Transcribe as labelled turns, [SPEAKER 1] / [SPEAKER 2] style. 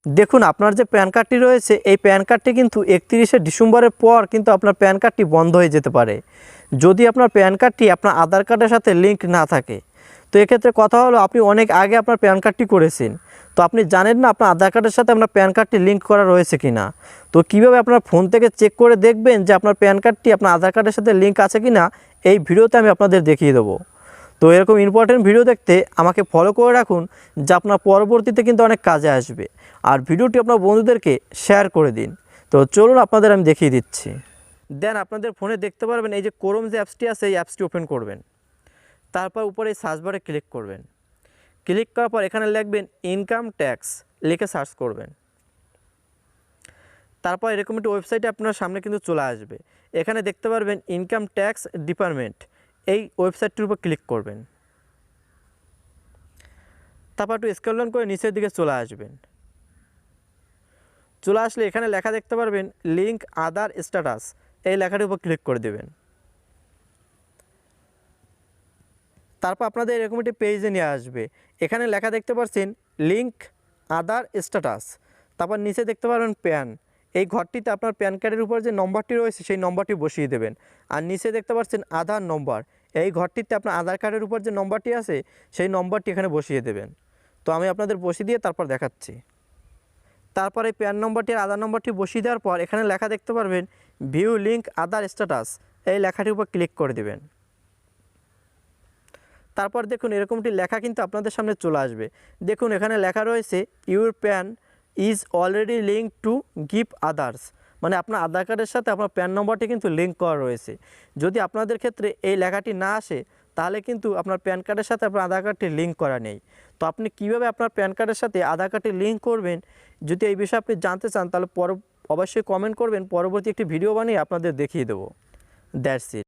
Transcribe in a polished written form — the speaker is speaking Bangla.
[SPEAKER 1] দেখুন আপনার যে প্যান কার্ডটি রয়েছে এই প্যান কার্ডটি কিন্তু 31শে ডিসেম্বরের পর কিন্তু আপনার প্যান কার্ডটি বন্ধ হয়ে যেতে পারে যদি আপনার প্যান কার্ডটি আপনার আধার কার্ডের সাথে লিঙ্ক না থাকে। তো এক্ষেত্রে কথা হলো আপনি অনেক আগে আপনার প্যান কার্ডটি করেছেন, তো আপনি জানেন না আপনার আধার কার্ডের সাথে আপনার প্যান কার্ডটি লিঙ্ক করা রয়েছে কি না। তো কীভাবে আপনার ফোন থেকে চেক করে দেখবেন যে আপনার প্যান কার্ডটি আপনার আধার কার্ডের সাথে লিঙ্ক আছে কি না, এই ভিডিওতে আমি আপনাদের দেখিয়ে দেবো। তো এরকম ইম্পর্টেন্ট ভিডিও দেখতে আমাকে ফলো করে রাখুন, যা আপনার পরবর্তীতে কিন্তু অনেক কাজে আসবে। আর ভিডিওটি আপনার বন্ধুদেরকে শেয়ার করে দিন। তো চলুন আপনাদের আমি দেখিয়ে দিচ্ছি। দেন আপনাদের ফোনে দেখতে পারবেন এই যে ক্রোম যে অ্যাপসটি আছে এই অ্যাপসটি ওপেন করবেন। তারপর উপরে এই সার্চ বারে ক্লিক করবেন। ক্লিক করার পর এখানে লিখবেন ইনকাম ট্যাক্স, লিখে সার্চ করবেন। তারপর এরকম একটি ওয়েবসাইটে আপনার সামনে কিন্তু চলে আসবে। এখানে দেখতে পারবেন ইনকাম ট্যাক্স ডিপার্টমেন্ট, এই ওয়েবসাইটটির উপর ক্লিক করবেন। তারপর একটু স্ক্রল ডাউন করে নিচের দিকে চলে আসবেন। চলে আসলে এখানে লেখা দেখতে পারবেন লিঙ্ক আধার স্ট্যাটাস, এই লেখাটির উপর ক্লিক করে দেবেন। তারপর আপনাদের এরকম একটি পেজে নিয়ে আসবে। এখানে লেখা দেখতে পাচ্ছেন লিঙ্ক আধার স্ট্যাটাস, তারপর নিচে দেখতে পারবেন প্যান, এই ঘরটিতে আপনার প্যান কার্ডের উপর যে নম্বরটি রয়েছে সেই নম্বরটি বসিয়ে দেবেন। আর নিচে দেখতে পাচ্ছেন আধার নম্বর, এই ঘরটিতে আপনার আধার কার্ডের উপর যে নম্বরটি আছে সেই নম্বরটি এখানে বসিয়ে দেবেন। তো আমি আপনাদের বসিয়ে দিয়ে তারপর দেখাচ্ছি। তারপর এই প্যান নম্বরটি আর আধার নম্বরটি বসিয়ে দেওয়ার পর এখানে লেখা দেখতে পারবেন ভিউ লিঙ্ক আধার স্ট্যাটাস, এই লেখাটির উপর ক্লিক করে দেবেন। তারপর দেখুন এরকমটি লেখা কিন্তু আপনাদের সামনে চলে আসবে। দেখুন এখানে লেখা রয়েছে your pen is already link to give others, মানে আপনার আধার কার্ডের সাথে আপনার প্যান নম্বরটি কিন্তু লিঙ্ক করা রয়েছে। যদি আপনাদের ক্ষেত্রে এই লেখাটি না আসে তাহলে কিন্তু আপনার প্যান কার্ডের সাথে আপনার আধার কার্ডটি লিঙ্ক করা নেই। তো আপনি কীভাবে আপনার প্যান কার্ডের সাথে আধার কার্ডটি লিঙ্ক করবেন, যদি এই বিষয়ে আপনি জানতে চান তাহলে অবশ্যই কমেন্ট করবেন, পরবর্তী একটি ভিডিও বানিয়ে আপনাদের দেখিয়ে দেবো। That's it.